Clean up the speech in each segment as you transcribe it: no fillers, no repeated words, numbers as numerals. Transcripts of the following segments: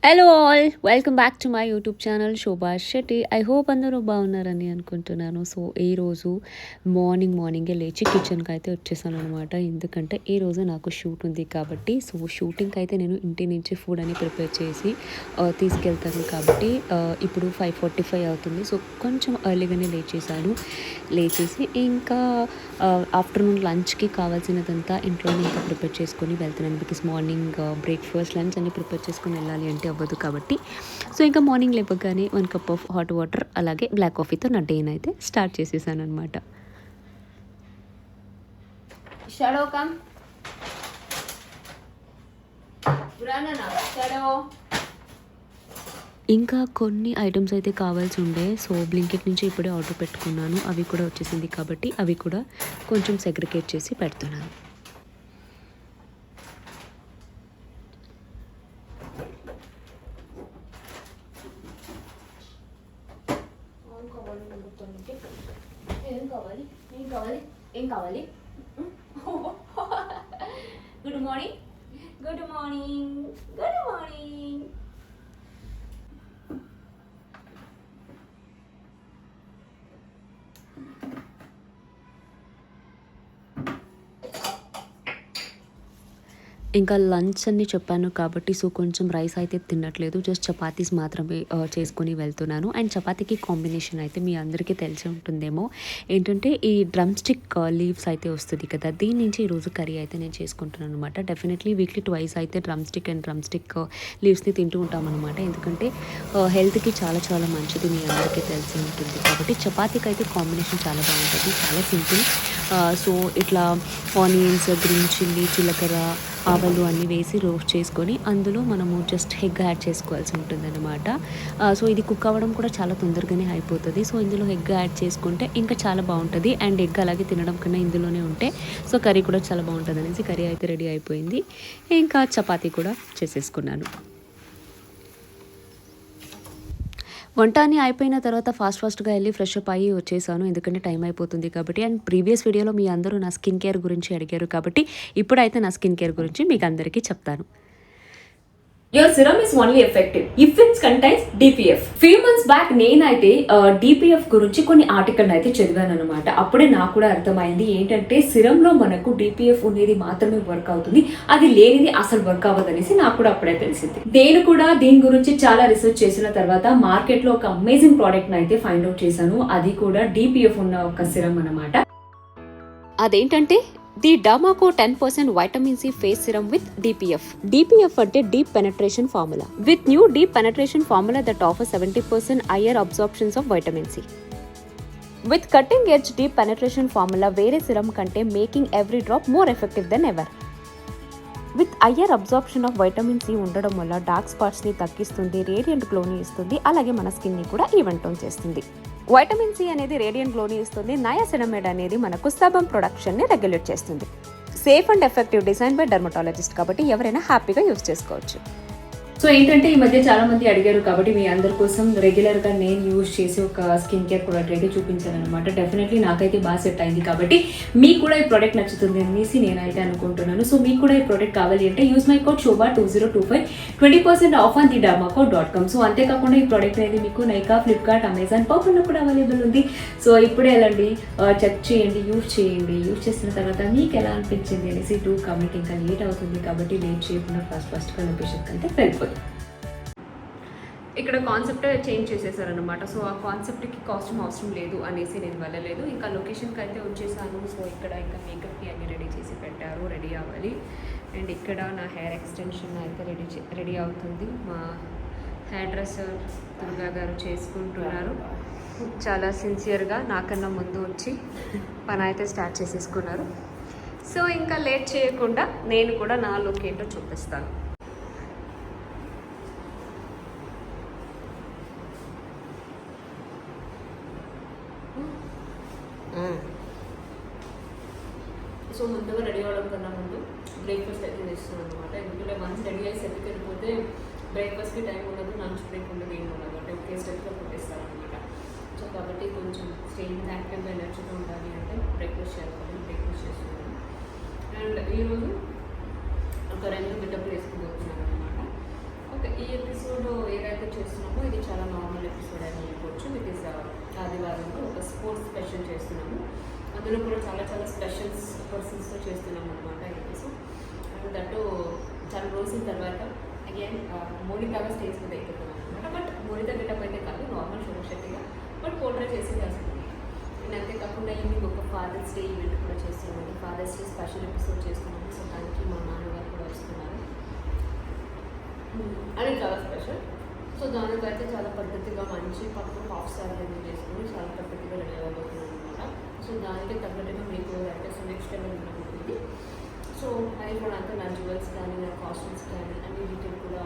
Hello all, welcome back to my YouTube channel Shobha Shetty. I hope అందరూ బాగున్నారని అనుకుంటున్నాను. So ఈరోజు మార్నింగే లేచి కిచెన్కి అయితే వచ్చేసాను అనమాట. ఎందుకంటే ఈరోజు నాకు షూట్ ఉంది కాబట్టి, సో షూటింగ్కి అయితే నేను ఇంటి నుంచి ఫుడ్ అని ప్రిపేర్ చేసి తీసుకెళ్తాను కాబట్టి ఇప్పుడు 5:45 అవుతుంది. సో కొంచెం ఎర్లీగానే లేచేసి ఇంకా ఆఫ్టర్నూన్ లంచ్కి కావాల్సినదంతా ఇంట్లోనే ఇంకా ప్రిపేర్ చేసుకొని వెళ్తున్నాను. బికాస్ మార్నింగ్ బ్రేక్ఫాస్ట్ లంచ్ అన్ని ప్రిపేర్ చేసుకొని వెళ్ళాలి అంటే అవ్వదు కాబట్టి, సో ఇంకా మార్నింగ్ లేపగానే 1 కప్ ఆఫ్ హాట్ వాటర్ అలాగే బ్లాక్ కాఫీతో నా డేని అయితే స్టార్ట్ చేసేసాను అనమాట. ఇంకా కొన్ని ఐటమ్స్ అయితే కావాల్సి ఉండే, సో బ్లింకిట్ నుంచి ఇప్పుడే ఆర్డర్ పెట్టుకున్నాను. అవి కూడా వచ్చేసింది కాబట్టి అవి కూడా కొంచెం సెగ్రిగేట్ చేసి పెడుతున్నాను. ఏం కావాలి గుడ్ మార్నింగ్. ఇంకా లంచ్ అని చెప్పాను కాబట్టి, సో కొంచెం రైస్ అయితే తినట్లేదు, జస్ట్ చపాతీస్ మాత్రమే చేసుకొని వెళ్తున్నాను. అండ్ చపాతీకి కాంబినేషన్ అయితే మీ అందరికీ తెలిసి ఉంటుందేమో, ఏంటంటే ఈ డ్రమ్ స్టిక్ లీవ్స్ అయితే వస్తుంది కదా, దీని నుంచి ఈరోజు కర్రీ అయితే నేను చేసుకుంటున్నాను అనమాట. డెఫినెట్లీ వీక్లీ ట్వైస్ అయితే డ్రమ్ స్టిక్ లీవ్స్ని తింటూ ఉంటామన్నమాట. ఎందుకంటే హెల్త్కి చాలా చాలా మంచిది, మీ అందరికీ తెలిసి ఉంటుంది కాబట్టి. చపాతీకి అయితే కాంబినేషన్ చాలా బాగుంటుంది, చాలా సింపుల్. సో ఇట్లా ఆనియన్స్, గ్రీన్ చిల్లీ, జీలకర్ర, ఆవాలు అన్నీ వేసి రోస్ట్ చేసుకొని అందులో మనము జస్ట్ ఎగ్ యాడ్ చేసుకోవాల్సి ఉంటుంది అనమాట. సో ఇది కుక్ అవ్వడం కూడా చాలా తొందరగానే అయిపోతుంది. సో ఇందులో ఎగ్ యాడ్ చేసుకుంటే ఇంకా చాలా బాగుంటుంది. అండ్ ఎగ్ అలాగే తినడం కన్నా ఇందులోనే ఉంటే సో కర్రీ కూడా చాలా బాగుంటుంది అనేసి కర్రీ అయితే రెడీ అయిపోయింది. ఇంకా చపాతీ కూడా చేసేసుకున్నాను. వంట అన్నీ అయిపోయిన తర్వాత ఫాస్ట్గా వెళ్ళి ఫ్రెష్ అప్ అయ్యి వచ్చేసాను, ఎందుకంటే టైం అయిపోతుంది కాబట్టి. అండ్ ప్రీవియస్ వీడియోలో మీ అందరూ నా స్కిన్ కేర్ గురించి అడిగారు కాబట్టి ఇప్పుడైతే నా స్కిన్ కేర్ గురించి మీకు అందరికీ చెప్తాను. Your serum is only effective if it contains DPF. Few months back నేనైతే DPF గురించి కొన్ని ఆర్టికల్ అయితే చదివాను అనమాట. అప్పుడే నాకు కూడా అర్థమైంది ఏంటంటే సిరంలో మనకు DPF ఉండేది మాత్రమే వర్క్ అవుతుంది, అది లేనిది అసలు వర్క్ అవ్వదు అనేసి నాకు కూడా అప్పుడే తెలిసింది. నేను కూడా దీని గురించి చాలా రీసెర్చ్ చేసిన తర్వాత మార్కెట్ లో ఒక అమేజింగ్ ప్రోడక్ట్ అయితే ఫైండ్ అవుట్ చేశాను. అది కూడా DPF ఉన్న ఒక సిరం అనమాట. అదేంటంటే the Derma Co 10% vitamin C face serum with DPF. DPF అంటే deep penetration formula. With new deep penetration formula that offer 70% higher absorptions of vitamin C. With cutting edge deep penetration formula వేరే serum కంటే making every drop more effective than ever. With higher absorption of vitamin C ఉండడం వల్ల dark స్పాట్స్ని తగ్గిస్తుంది, radiant గ్లోని ఇస్తుంది, అలాగే మన స్కిన్ని కూడా ఈవెన్ టోన్ చేస్తుంది. వైటమిన్ సి అనేది రేడియంట్ గ్లోని ఇస్తుంది. నయాసినమైడ్ అనేది మనకు sebum ప్రొడక్షన్ని రెగ్యులేట్ చేస్తుంది. Safe and effective design by dermatologist కాబట్టి ఎవరైనా హ్యాపీగా యూజ్ చేసుకోవచ్చు. సో ఏంటంటే ఈ మధ్య చాలా మంది అడిగారు కాబట్టి మీ అందరి కోసం రెగ్యులర్గా నేను యూజ్ చేసి ఒక స్కిన్ కేర్ ప్రోడక్ట్ అయితే చూపించాను అనమాట. డెఫినెట్లీ నాకైతే బాగా సెట్ అయింది కాబట్టి మీకు కూడా ఈ ప్రోడక్ట్ నచ్చుతుంది అనేసి నేనైతే అనుకుంటున్నాను. సో మీకు కూడా ఈ ప్రోడక్ట్ కావాలి అంటే use my code Shobha 2025 20% of on the dermaco.com. So అంతేకాకుండా ఈ ప్రోడక్ట్ అనేది మీకు నైకా, ఫ్లిప్కార్ట్, అమెజాన్, పర్పుల్లో కూడా అవైలబుల్ ఉంది. సో ఇప్పుడే వెళ్ళండి, చెక్ చేయండి, యూజ్ చేసిన తర్వాత మీకు ఎలా అనిపించింది అనేసి టూ కామెంట్. ఇంకా లేట్ అవుతుంది కాబట్టి లేట్ చేయకుండా ఫస్ట్గా లొకేషన్కి అయితే వెళ్ళిపోతుంది. ఇక్కడ కాన్సెప్ట్ చేంజ్ చేసేసారనమాట. సో ఆ కాన్సెప్ట్కి కాస్ట్యూమ్ అవసరం లేదు అనేసి నేను వెళ్ళలేదు, ఇంకా లొకేషన్కి అయితే వచ్చేసాను. సో ఇక్కడ ఇంకా మేకప్కి అన్ని రెడీ చేసి పెట్టారు, రెడీ అవ్వాలి. అండ్ ఇక్కడ నా హెయిర్ ఎక్స్టెన్షన్ అయితే రెడీ అవుతుంది. మా హెయిర్ డ్రెస్సర్ దుర్గా గారు చేసుకుంటున్నారు. చాలా సిన్సియర్గా నాకన్నా ముందు వచ్చి పని అయితే స్టార్ట్ చేసేసుకున్నారు. సో ఇంకా లేట్ చేయకుండా నేను కూడా నా లుక్ ఏంటో చూపిస్తాను. సో ముందుగా రెడీ అవ్వడం కన్నా ముందు బ్రేక్ఫాస్ట్ అయితే చేస్తున్నాను అనమాట. ఎందుకంటే వన్స్ రెడీ అయ్యి సెట్కి వెళ్ళిపోతే బ్రేక్ఫాస్ట్కి టైం ఉండదు, లంచ్ బ్రేక్ ఉండదు, ఏం ఉండదు అంటే ఒకే స్టెప్లో కొట్టేస్తారు అనమాట. సో కాబట్టి కొంచెం స్టేయింగ్ యాక్టివ్గా ఎనర్జీగా ఉండాలి అంటే బ్రేక్ఫాస్ట్ చేస్తున్నాను. అండ్ ఈరోజు ఒక 2 బిడ్డలు వేసుకుని పోతున్నాను అనమాట. ఓకే, ఈ ఎపిసోడ్ ఏదైతే చేస్తున్నామో ఇది చాలా నార్మల్ ఎపిసోడ్ అని అనుకోవచ్చు. విత్ ఇస్ ఆదివారంలో ఒక స్పోర్ట్స్ స్పెషల్ చేస్తున్నాము. అందులో కూడా చాలా చాలా స్పెషల్స్ పర్సన్స్తో చేస్తున్నాము అనమాట ఈ ఎపిసోడ్. అండ్ దట్టు చాలా రోజుల తర్వాత అగైన్ మోనితాగా స్టేజ్ మీద అయిపోతున్నాం అనమాట. బట్ మోనితా గెటప్ అయితే కాదు, నార్మల్ శివశక్తిగా బట్ పోర్ట్రేట్ చేసేది అసలు. అండ్ అంతేకాకుండా ఈవినింగ్ ఒక ఫాదర్స్ డే ఈవెంట్ కూడా చేస్తున్నాము. ఫాదర్స్ డే స్పెషల్ ఎపిసోడ్ చేస్తున్నాము. సో దానికి మా నాన్నగారు కూడా వస్తున్నారు. అది చాలా స్పెషల్. సో దానికైతే చాలా పద్ధతిగా మంచి పక్కన హాఫ్ సారీ అనేది చేసుకుని చాలా పద్ధతిగా రెడీ అవ్వబోతున్నాను అనమాట. సో దానికి తగ్గట్టుగా మీకు అంటే సో నెక్స్ట్ టైం ఉంటుంది. సో అది కూడా అంతా నా జ్యువెల్స్ కానీ నా కాస్ట్యూమ్స్ కానీ అన్ని డీటెయిల్ కూడా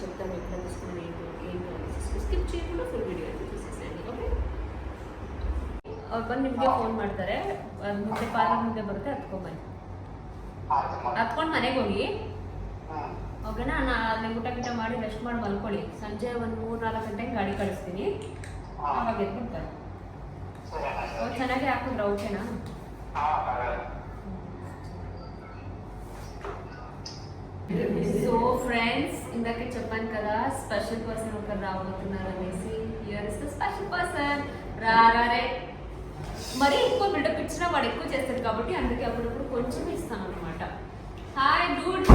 చెప్తాను. ఎక్కడ తీసుకుని ఏంటి అనేసి స్కిప్ చేయకుండా ఫుల్ వీడియೋ అయితే తీసేసేయండి. ಓಕೆ ಬಂದು ನಿಮಗೆ ಫೋನ್ ಮಾಡ್ತಾರೆ. ಮುಂದೆ ಪಾರ್ಲರ್ ಮುಂದೆ ಬರುತ್ತೆ, ಹತ್ಕೊಂಬನ್ನಿ. ಹತ್ಕೊಂಡು ಮನೆಗೆ ಹೋಗಿ ಓಕೆನಾ. ನಾನು ಊಟ ಗಿಟ ಮಾಡಿ ರೆಸ್ಟ್ ಮಾಡಿ ಮಲ್ಕೊಳ್ಳಿ. ಸಂಜೆ ಒಂದು 3-4 ಗಂಟೆಗೆ ಗಾಡಿ ಕಳಿಸ್ತೀನಿ, ಆವಾಗ ಎದ್ಬಿಡ್ತಾರೆ. ಚೆನ್ನಾಗಿ ಹಾಕಿದ್ರ ಓಕೆನಾ? సో ఫ్రెండ్స్, ఇందాకే చెప్పాను కదా స్పెషల్ పర్సన్ ఒకరు రాబోతున్నారు అనేసి. Here is the special person. రారే మరి ఎక్కువ బిల్డప్ ఇచ్చినా వాడు ఎక్కువ చేస్తాడు కాబట్టి అందుకే అప్పుడప్పుడు కొంచెం ఇస్తాను అనమాట. Hi Dude,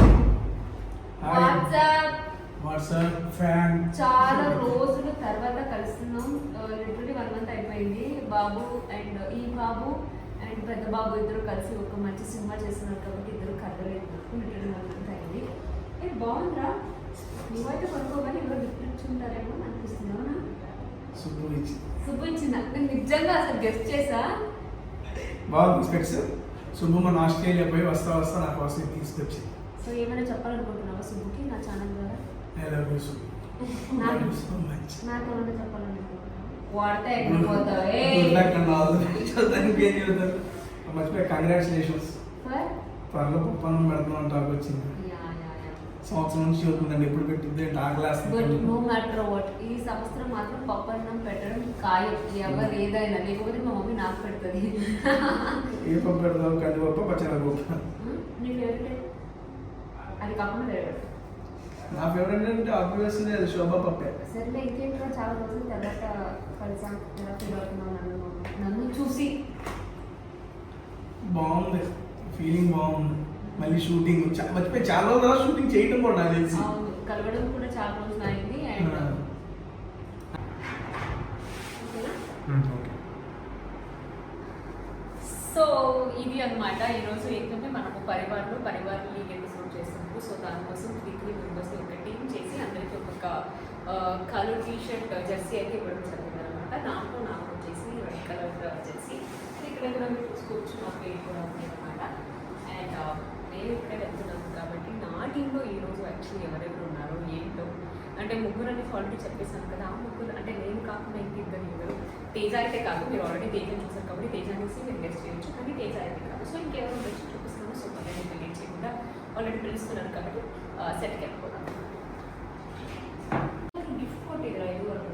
WhatsApp fan. చాలా రోజుల తర్వాత కలుస్తున్నాం. లిటరలీ 1 month అయిపోయింది. బాబు అండ్ ఈ బాబు అండ్ పెద్ద బాబు ఇద్దరు కలిసి ఒక మంచి సినిమా చేస్తున్నారు కాబట్టి ఇద్దరు కదలేదు. లిటరలీ 1 month అయింది. బాగుందిరా, నువ్వైతే కొనుక్కోగానే ఎవరు గిఫ్ట్ ఇచ్చుంటారేమో అనిపిస్తున్నావు. సుబ్బు ఇచ్చిందా? నేను నిజంగా అసలు గెస్ట్ చేసా. బాగుంది స్పెక్స్. సుబ్బు మన ఆస్ట్రేలియా పోయి వస్తా నా కోసం తీసుకొచ్చి. సో ఏమైనా చెప్పాలనుకుంటున్నావా సుబ్బుకి నా ఛానల్ ద్వారా? నాకు ఏమైనా చెప్పాలనుకుంటున్నావు? వాడితే ఎక్కడ పోతావు? మర్చిపోయి కంగ్రాచులేషన్స్. త్వరలో పప్పన్నం పెడుతున్నాం టాక్ వచ్చింది. సంవత్సరం నుంచి అవుతుందండి, ఎప్పుడు పెట్టింది ఆకలేస్తుంది. నో మ్యాటర్ వాట్, ఈ సంవత్సరం మాత్రం పప్పన్నం పెట్టడం ఖాయం. ఎవరు ఏదైనా, లేకపోతే మా మమ్మీ నాకు పెడుతుంది. ఏ పప్పు పెడతావు? కందిపప్పు, పచ్చనపప్పు. నీ ఫేవరెట్? అది కాకుండా ఫేవరెట్. నా ఫేవరెట్ అంటే ఆబ్వియస్లీ అది శోభా పప్పే. సరేలే, ఇంకేంటో చాలా రోజుల తర్వాత కలిసాం. ఎలా ఫీల్ అవుతున్నావు నన్ను చూసి? బాగుంది, ఫీలింగ్ బాగుంది. మళ్ళీ షూటింగ్ మర్చిపోయి చాలా రోజుల తర్వాత షూటింగ్ చేయడం కూడా నాకు తెలిసి. అవును, కలవడం కూడా చాలా రోజులు అయింది. అండ్ సో ఇది అనమాట ఈరోజు. ఏంటంటే మనము పరివార్ లీగ్ ఎపిసోడ్ చేస్తున్నాము. సో దానికోసం 3 మెంబర్స్ని ఒక టీం చేసి అందరికీ ఒక్కొక్క కలర్ టీ-షర్ట్ జెర్సీ అయితే ఇవ్వడం జరిగింది అనమాట. నాకు వచ్చేసి రెడ్ కలర్ జెర్సీ. ఇక్కడ మీరు చూసుకోవచ్చు, నా పేరు కూడా ఉంది అనమాట. అండ్ నేను ఇక్కడే వెళ్తున్నాను కాబట్టి నా టీంలో ఈరోజు యాక్చువల్లీ ఎవరెవరు ఉన్నారో ఏంటో అంటే ముగ్గురు అనేది ఆల్రెడీ చెప్పేసాను కదా. ఆ ముగ్గురు అంటే నేను కాకుండా ఇంకిద్దరు ఎవరు. తేజ అయితే కాదు, మీరు ఆల్రెడీ తేజని చూసారు కాబట్టి తేజ అనేసి మీరు గెస్ట్ చేయొచ్చు, కానీ తేజ అయితే కాదు. సో ఇంకెవరు వచ్చి చూపిస్తున్నాను. సో నేను తెలియదు చేయకుండా ఆల్రెడీ పిలుస్తున్నాను కాబట్టి సెట్కి వెళ్ళిపోతాను. గిఫ్ట్ కొట్టేదిరా ఇది వరకు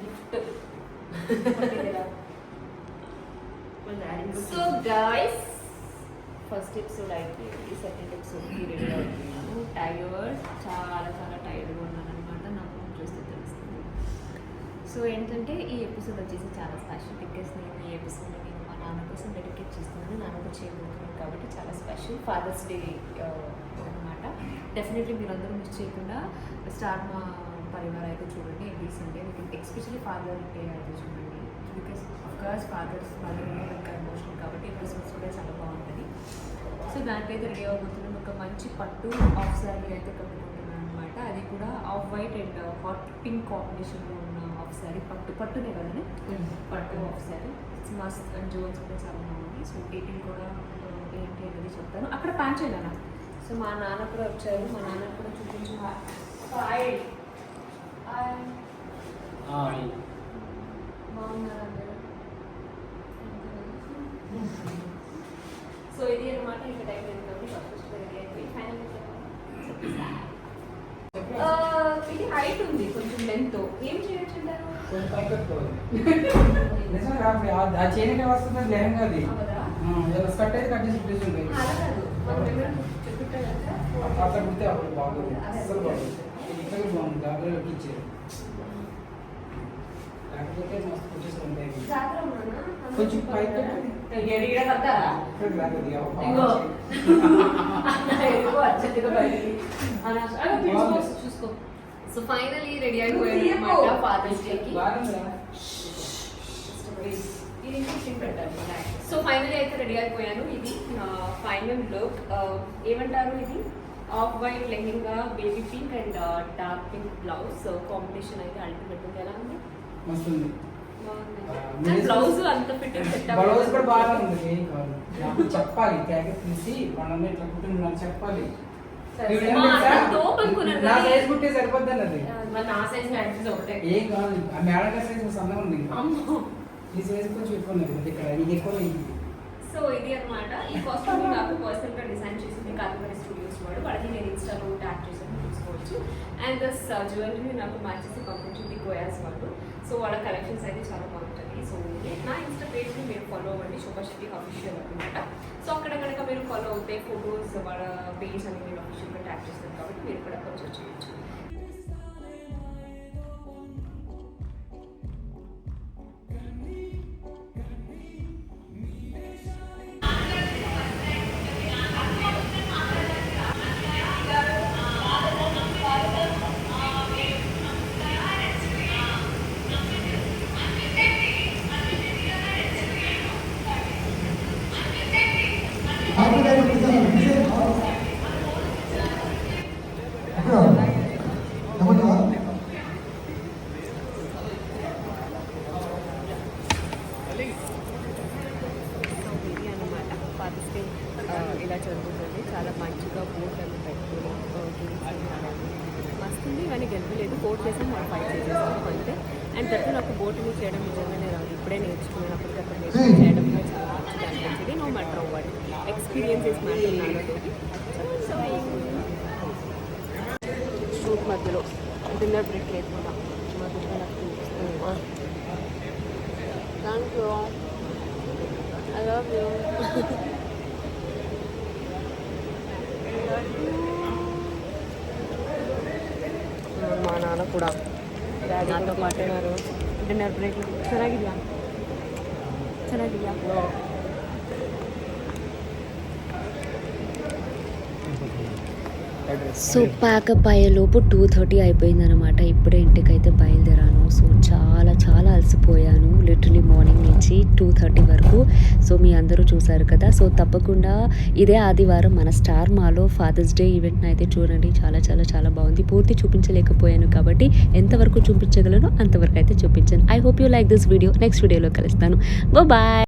gift. So guys, first episode అయిపోయింది, సెకండ్ ఎపిసోడ్కి రెడీ అవుతున్నాను. టైర్డ్, చాలా టైర్డ్గా ఉన్నాను అనమాట. నాకు చూస్తే తెలుస్తుంది. సో ఏంటంటే ఈ ఎపిసోడ్ వచ్చేసి చాలా స్పెషల్. బికాస్ నేను ఈ ఎపిసోడ్ నేను మా నాన్న కోసం డెడికేట్ చేస్తున్నాను. నాన్నకు చేయబోతున్నాను కాబట్టి చాలా స్పెషల్. ఫాదర్స్ డే అనమాట. డెఫినెట్లీ మీరు అందరూ మిస్ చేయకుండా స్టార్ మా పరివార్ అయితే చూడండి ఎవ్రీ సండే. మీకు ఎస్పెషల్లీ ఫాదర్ డే అయితే చూడండి. బికాస్ అఫ్కోర్స్ ఫాదర్ ఇంకా ఎమోషనల్ కాబట్టి ఎపిసోడ్స్ కూడా చాలా బాగుంటుంది. సో దానికైతే రెడీ అవ్వబోతున్నాం. ఒక మంచి పట్టు ఆఫ్ సారీ అయితే కట్టుకుంటున్నాను అనమాట. అది కూడా off white and hot pink కాంబినేషన్లో ఉన్న ఆఫ్ సారీ. పట్టునే కదండి, పట్టు ఆఫ్ సారీ. మస్త్ అండ్ జోన్స్ కూడా చాలా బాగుంది. సో డీటెయిల్ కూడా ఏంటి అనేది చెప్తాను. అక్కడ ప్యాన్ చేయాలన్నా. సో మా నాన్న కూడా వచ్చారు, మా నాన్న కూడా చూపించు. బాగున్నారు అందరూ. సో ఇది అనమాట. ఇంకా టైం ఏంటంటే ఫస్ట్ రెడీ అయిపోయి ఫైనల్ ఇది హైట్ ఉంది, కొంచెం లెంత్. ఏం చేయొచ్చు అంటారు? స్కట్ అయితే కట్ చేసి అలా కాదు, మనం చెప్పిట్టారు కదా అట్లా కుడితే అప్పుడు బాగుంది, అసలు బాగుంది. ఇట్లా బాగుంది, గాబరాలోకి ఇచ్చారు. లేకపోతే మస్తు కుట్టేసి ఉంటాయి. కొంచెం పైకి పెట్టండి. ఇక్కడికి రాదు, ఇది ఒక బాగుంది. చూసుకో. సో ఫైనల్లీ రెడీ అయిపోయాను అనమాట ఫాదర్స్ డేకి. బాగుందా? సో ఫైనల్లీ అయితే రెడీ అయిపోయాను. ఇది ఫైనల్ లుక్. ఏమంటారు, ఇది off white lehenga, baby pink and dark pink blouse combination అయితే అల్టిమేట్ ఉంది. ఎలా ఉంది? మస్తు ఉంది. బ్లౌజ్ అంత ఫిట్టింగ్ సెట్ బ్లౌజ్ కూడా బాగా ఉంది. ఏం కాదు, నాకు చెప్పాలి, క్యాకెట్ తీసి మనల్ని ఇట్లా కుట్టిన చెప్పాలి. నా సైజ్ కుట్టే సరిపోద్ది అన్నది. నా సైజ్ మ్యాచెస్ ఒకటే. ఏం కాదు, ఆ మేడం సైజ్ సన్నగా ఉంది. ఈ సైజ్ కొంచెం ఎక్కువ ఉన్నది ఇక్కడ, ఇది ఎక్కువ ఇది. సో ఇది అన్నమాట. ఈ కాస్ట్యూమ్ నాకు పర్సనల్ గా డిజైన్ చేసింది కాదపరి స్టూడియోస్ వాడు. వాళ్ళకి నేను ఇన్స్టాలో ట్యాగ్ చేసాను, చూసుకోవచ్చు. అండ్ దస్ జ్యువెలరీ నాకు మ్యాచ్ చేసి పంపించింది కోయాస్ వాళ్ళు. సో వాళ్ళ కలెక్షన్స్ అయితే చాలా బాగుంటుంది. సో నా ఇన్స్టా పేజ్ని మీరు ఫాలో అవ్వండి, శోభా శెట్టి అఫీషియల్ అనమాట. సో అక్కడ కనుక మీరు ఫాలో అవుతే ఫొటోస్ వాళ్ళ పేజ్ అని మీరు అఫీషియల్గా ట్యాగ్ చేస్తారు కాబట్టి మీరు కూడా కొంచెం చేయొచ్చు. ఇది అన్నమాట ఫాదర్స్ డే ఇలా జరుగుతుంది. చాలా మంచిగా బోట్ అని పెట్టుకుని వస్తుంది. ఇవన్నీ గెలవలేదు, బోట్ చేసాం, మనం 5 చేసేసాము అంతే. అండ్ దట్టు నాకు బోటింగ్ చేయడం నిజంగానే రాదు, ఇప్పుడే నేర్చుకున్నప్పుడు అక్కడ నేర్చుకుని చేయడం చాలా మంచిగా అనిపించింది. నో మ్యాటర్ అవ్వదు, ఎక్స్పీరియన్స్ ఇస్ మ్యాటర్ నాన్నతోటి. షూట్ మధ్యలో డిన్నర్ బ్రేక్ లేకుండా మధ్యలో నాకు చూపిస్తుంది. Thank you, I love you. మా నాన్న కూడా ಡ್ಯಾಡಿతో ಪಾಟೇನಾರು ಡಿನ್ನರ್ ಬ್ರೇಕ್ ಚೆನ್ನಾಗಿದೆಯಾ? ಚೆನ್ನಾಗಿದೆಯಾ? సో ప్యాకప్ అయ్యేలోపు 2:30 అయిపోయిందనమాట. ఇప్పుడే ఇంటికైతే బయలుదేరాను. సో చాలా చాలా అలసిపోయాను లిటరలీ మార్నింగ్ నుంచి 2:30 వరకు. సో మీ అందరూ చూసారు కదా. సో తప్పకుండా ఇదే ఆదివారం మన స్టార్ మాలో ఫాదర్స్ డే ఈవెంట్ని అయితే చూడండి. చాలా చాలా చాలా బాగుంది. పూర్తి చూపించలేకపోయాను కాబట్టి ఎంతవరకు చూపించగలను అంతవరకు అయితే చూపించాను. I hope you like this video. Next వీడియోలో కలుస్తాను. బాయ్.